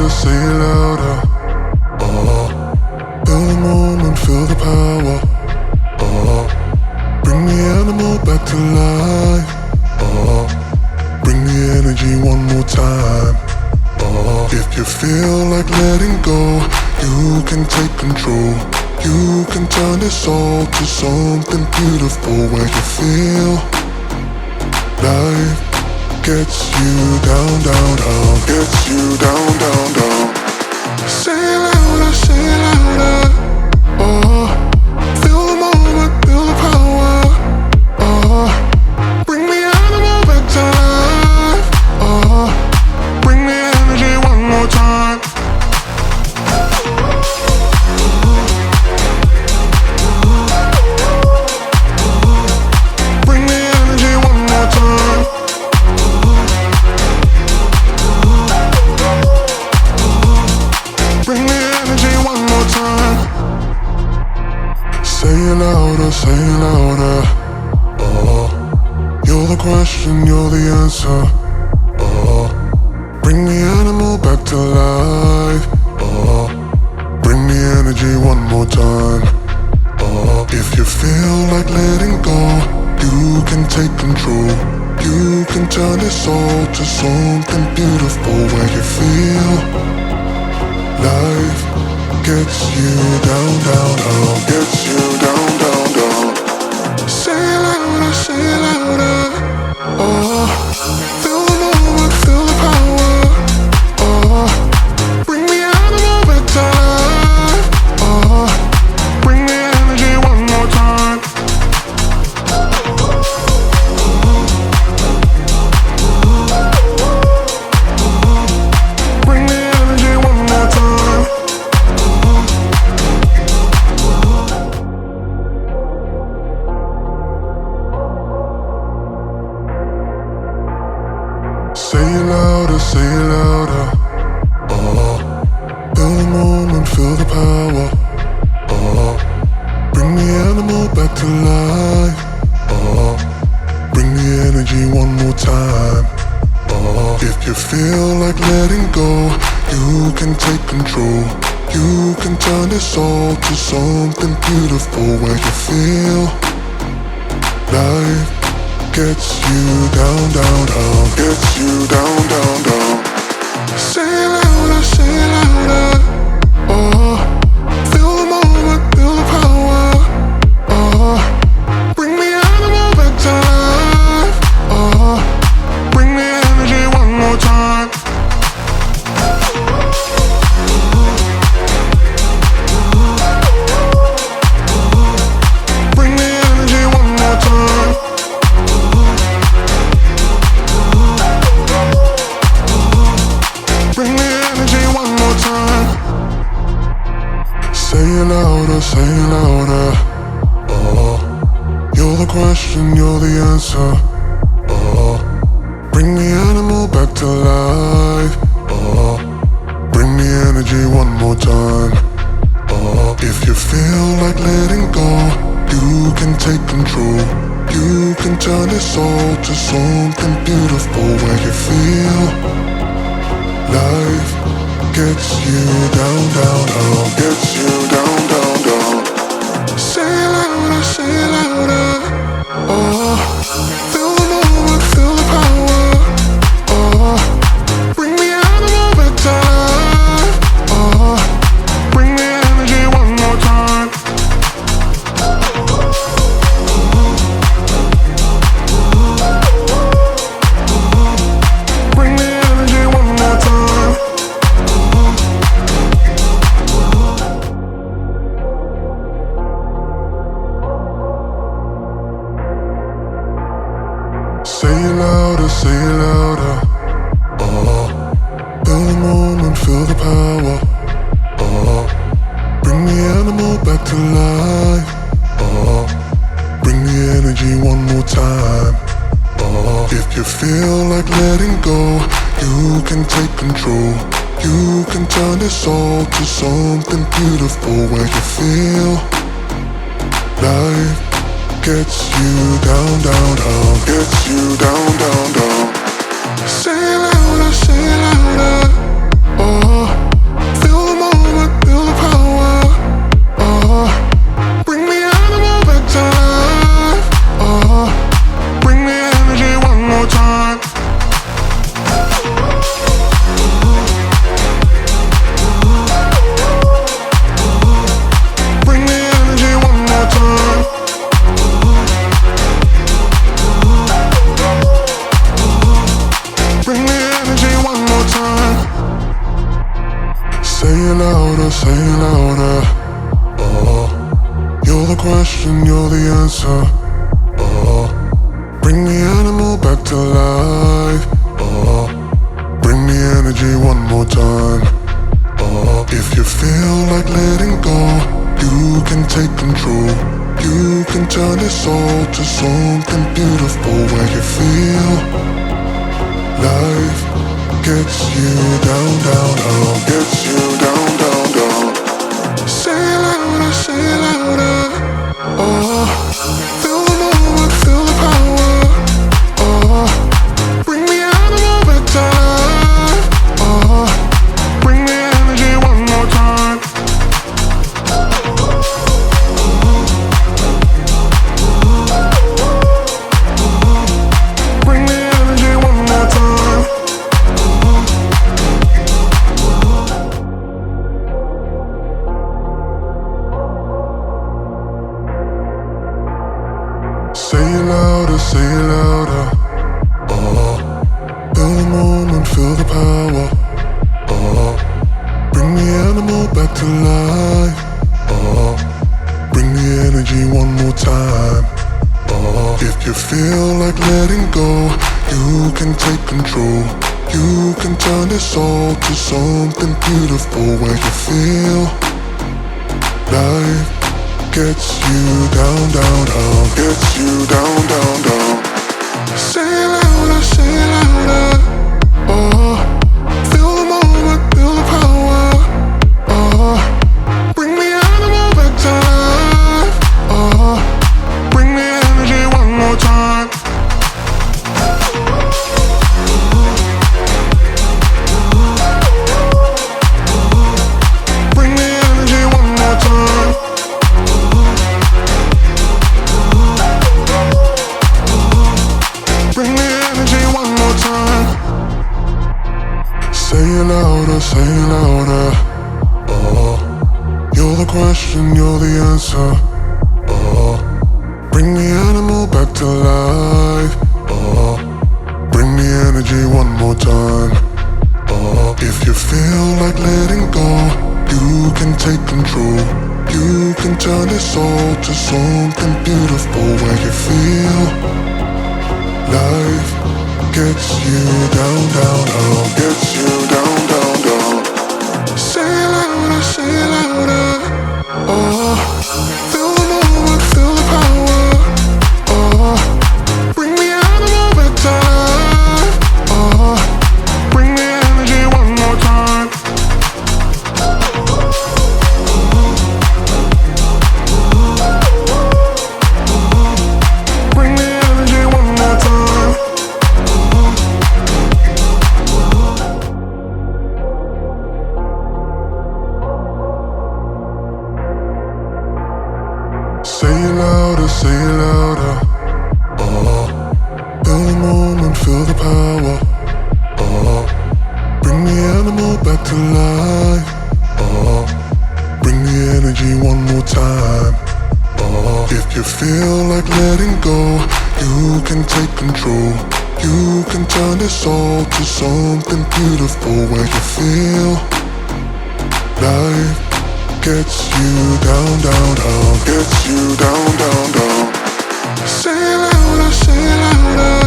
louder, say it louder. Feel the moment, feel the power. Bring the animal back to life. Bring the energy one more time. If you feel like letting go, you can take control. You can turn this all to something beautiful, where you feel life gets you down, down, down, gets you down, down, down. Say it louder, say it louder. Feel the moment, feel the power. Bring the animal back to life. Bring the energy one more time. Bring the energy one more time. Bring the energy one more time. Say it louder, say it louder. You're the question, you're the answer. Bring the animal back to life. Bring the energy one more time. If you feel like letting go, you can take control. You can turn this all to something beautiful, where you feel life gets you down, down, down, gets you down, down, down. Say it louder, say it louder. Feel the moment, feel the power. Bring the animal back to life. Bring the energy one more time. Bring the energy one more time. Say it louder, say it louder. Feel the moment, feel the power. Bring the animal back to life. Bring the energy one more time. If you feel like letting go, you can take control. You can turn this all to something beautiful, where you feel life gets you down, down, down, gets you down, down, down. Say it louder, say it louder. Feel the moment, feel the power. Bring the animal back to life. Bring the energy one more time. Bring the energy one more time. Bring the energy one more time. Say it louder, say it louder. You're the question, you're the answer. Bring the animal back to life. Bring the energy one more time. If you feel like letting go, you can take control. You can turn this all to something beautiful, where you feel life gets you down, down, down, gets you down, down, down. Say it louder, say it louder. Feel the moment, feel the power. Bring the animal back to life. Bring the energy one more time. Bring the energy one more time. Say it louder, say it louder. Feel the moment, feel the power. Bring the animal back to life. Bring the energy one more time. If you feel like letting go, you can take control. You can turn this all to something beautiful, where you feel life gets you down, down, down, gets you down, down, down. Say it louder, say it louder. question, you're the answer. Bring the animal back to life. Bring the energy one more time. If you feel like letting go, you can take control. You can turn this all to something beautiful where you feel life gets you down, down, down, gets you down, down, down. Say it louder, say it louder. Feel the moment, feel the power. Bring the animal back to life. Bring the energy one more time. Bring the energy one more time. Say it louder, say it louder. Feel the moment, feel the power. Bring the animal back to life. Bring the energy one more time. If you feel like letting go, you can take control. You can turn this all to something beautiful where you feel life gets you down, down, down, gets you down, down, down. Say it louder, say it louder. Feel the moment, feel the power. Bring the animal back to life. Bring the energy one more time. Bring the energy one more time. Bring the energy one more time. Say it louder, say it louder. You're the question, you're the answer. Bring the animal back to life. Bring the energy one more time. If you feel like letting go, you can take control. You can turn this all to something beautiful where you feel life gets you down, down, down, gets you down, down, down. Say it louder, say it louder. Feel the moment, feel the power. Bring the animal back to life. Bring the energy one more time. Bring the energy one more time. Say it louder, say it louder. Feel the moment, feel the power. Bring the animal back to life. Bring the energy one more time. If you feel like letting go, you can take control. You can turn this all to something beautiful where you feel life gets you down, down, down, gets you down, down, down. Say it louder, say it louder.